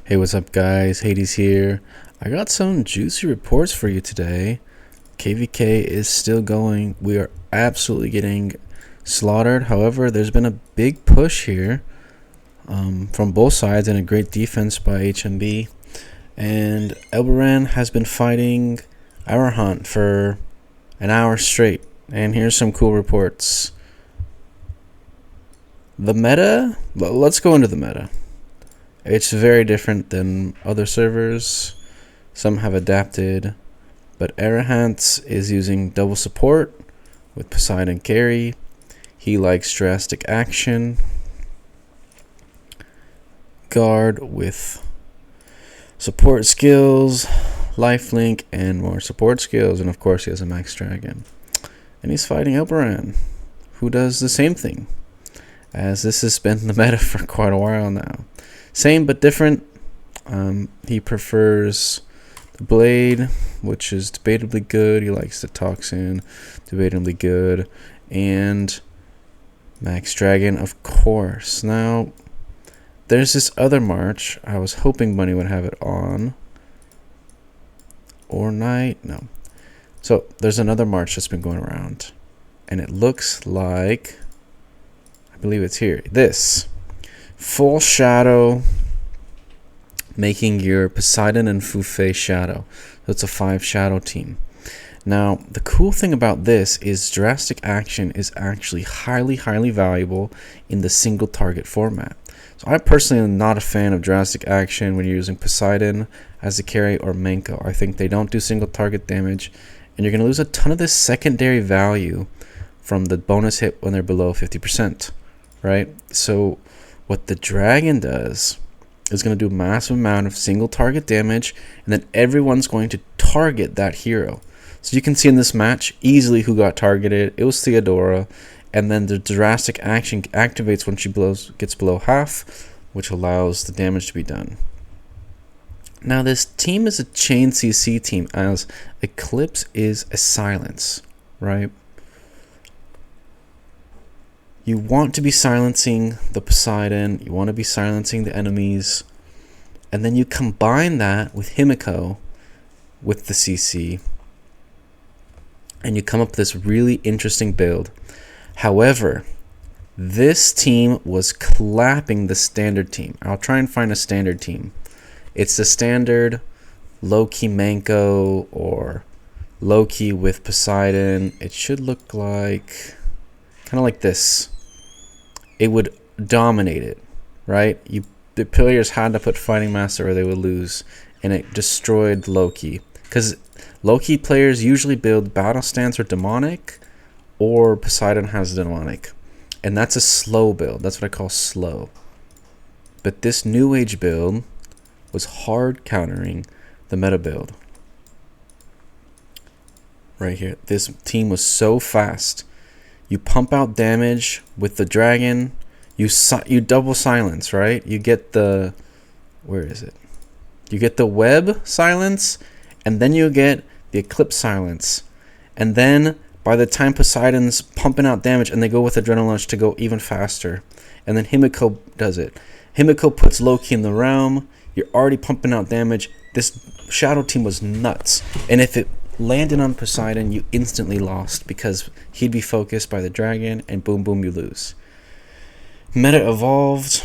Hey, what's up, guys? Hades here. I got some juicy reports for you today. KVK is still going. We are absolutely getting slaughtered. However, there's been a big push here from both sides and a great defense by HMB. And Elbaran has been fighting Arahant for an hour straight. And here's some cool reports. The meta? Let's go into the meta. It's very different than other servers. Some have adapted, but Arahant is using double support with Poseidon carry. He likes drastic action. Guard with support skills, lifelink, and more support skills. And of course he has a max dragon. And he's fighting Elbaran, who does the same thing, as this has been the meta for quite a while now. Same but different. He prefers the blade, which is debatably good. He likes the toxin, debatably good. And max dragon, of course. Now, there's this other march. I was hoping Bunny would have it on. Or night. No. So, there's another march that's been going around. And it looks like, I believe it's here. This. Full shadow, making your Poseidon and Fufei shadow. So it's a 5 shadow team. Now, the cool thing about this is drastic action is actually highly valuable in the single target format. So I personally am not a fan of drastic action when you're using Poseidon as a carry or Manko. I think they don't do single target damage, and you're going to lose a ton of this secondary value from the bonus hit when they're below 50%, right? So what the dragon does is going to do a massive amount of single target damage, and then everyone's going to target that hero. So you can see in this match easily who got targeted. It was Theodora, and then the drastic action activates when she gets below half, which allows the damage to be done. Now this team is a chain CC team, as Eclipse is a silence, right? You want to be silencing the Poseidon, you want to be silencing the enemies, and then you combine that with Himiko, with the CC, and you come up with this really interesting build. However, this team was clapping the standard team. I'll try and find a standard team. It's the standard low-key Manko or low-key with Poseidon. It should look like kind of like this. It would dominate it, right? The players had to put Fighting Master or they would lose, and it destroyed Loki. Because Loki players usually build Battle Stance or Demonic, or Poseidon has Demonic. And that's a slow build. That's what I call slow. But this New Age build was hard countering the meta build. Right here. This team was so fast. You pump out damage with the dragon. You double silence, right? You get the... Where is it? You get the web silence, and then you get the eclipse silence. And then, by the time Poseidon's pumping out damage, and they go with Adrenaline Launch to go even faster. And then Himiko does it. Himiko puts Loki in the realm. You're already pumping out damage. This shadow team was nuts. And if it landed on Poseidon, you instantly lost because he'd be focused by the dragon, and boom, you lose. Meta evolved.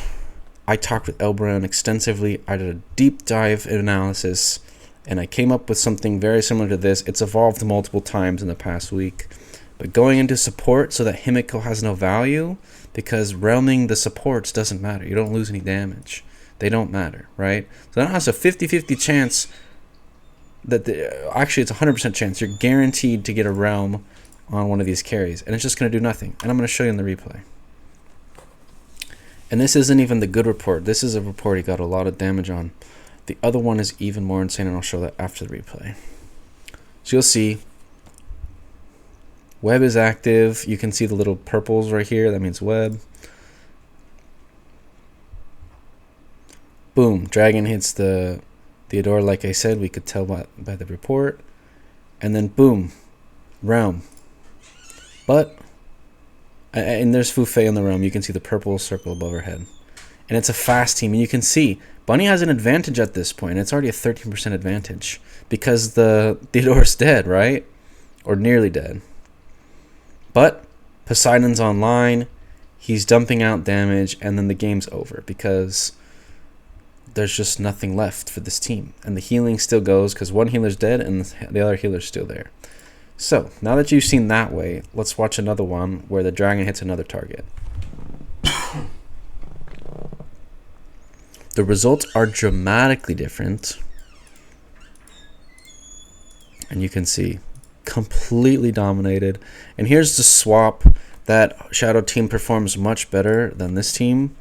I talked with Elbaran extensively. I did a deep dive analysis, and I came up with something very similar to this. It's evolved multiple times in the past week. But going into support so that Himiko has no value, because realming the supports doesn't matter. You don't lose any damage. They don't matter, right? So that has a 50-50 chance that actually it's a 100% chance you're guaranteed to get a realm on one of these carries, and it's just going to do nothing. And I'm going to show you in the replay. And this isn't even the good report. This is a report he got a lot of damage on. The other one is even more insane, and I'll show that after the replay. So you'll see web is active. You can see the little purples right here. That means web. Boom, dragon hits the Theodora, like I said, we could tell by the report. And then boom, realm. But, and there's Fufei in the realm. You can see the purple circle above her head. And it's a fast team. And you can see Bunny has an advantage at this point. It's already a 13% advantage because the Theodore's dead, right? Or nearly dead. But Poseidon's online. He's dumping out damage, and then the game's over because there's just nothing left for this team. And the healing still goes because one healer's dead and the other healer's still there. So, now that you've seen that way, let's watch another one where the dragon hits another target. The results are dramatically different. And you can see, completely dominated. And here's the swap. That Shadow team performs much better than this team.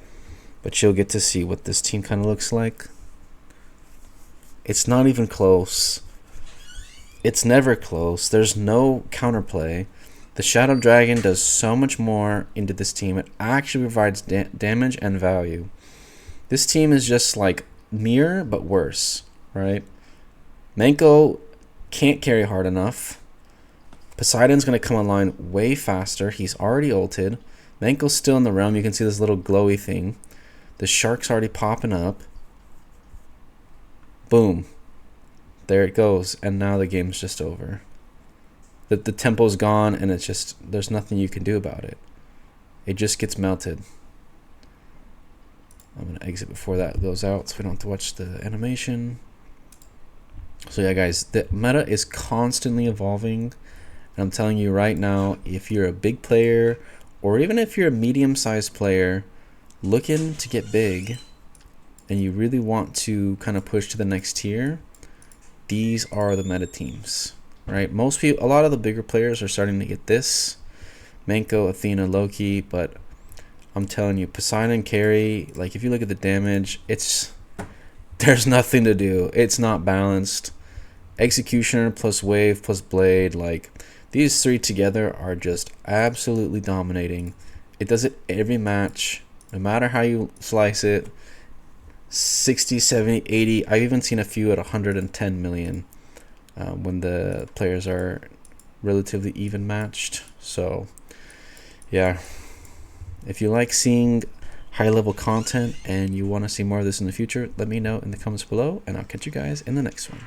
But you'll get to see what this team kind of looks like. It's not even close. It's never close. There's no counterplay. The Shadow Dragon does so much more into this team. It actually provides damage and value. This team is just like mirror, but worse, right? Manko can't carry hard enough. Poseidon's going to come online way faster. He's already ulted. Manko's still in the realm. You can see this little glowy thing. The shark's already popping up. Boom. There it goes. And now the game's just over. The tempo's gone, and it's just, there's nothing you can do about it. It just gets melted. I'm going to exit before that goes out so we don't have to watch the animation. So yeah, guys, the meta is constantly evolving. And I'm telling you right now, if you're a big player, or even if you're a medium-sized player looking to get big, and you really want to kind of push to the next tier, these are the meta teams, right? Most people, a lot of the bigger players are starting to get this. Manko, Athena, Loki, but I'm telling you, Poseidon carry, like if you look at the damage, there's nothing to do. It's not balanced. Executioner plus Wave plus Blade, like these three together are just absolutely dominating. It does it every match, no matter how you slice it. 60, 70, 80. I've even seen a few at 110 million when the players are relatively even matched. So, yeah. If you like seeing high-level content and you want to see more of this in the future, let me know in the comments below, and I'll catch you guys in the next one.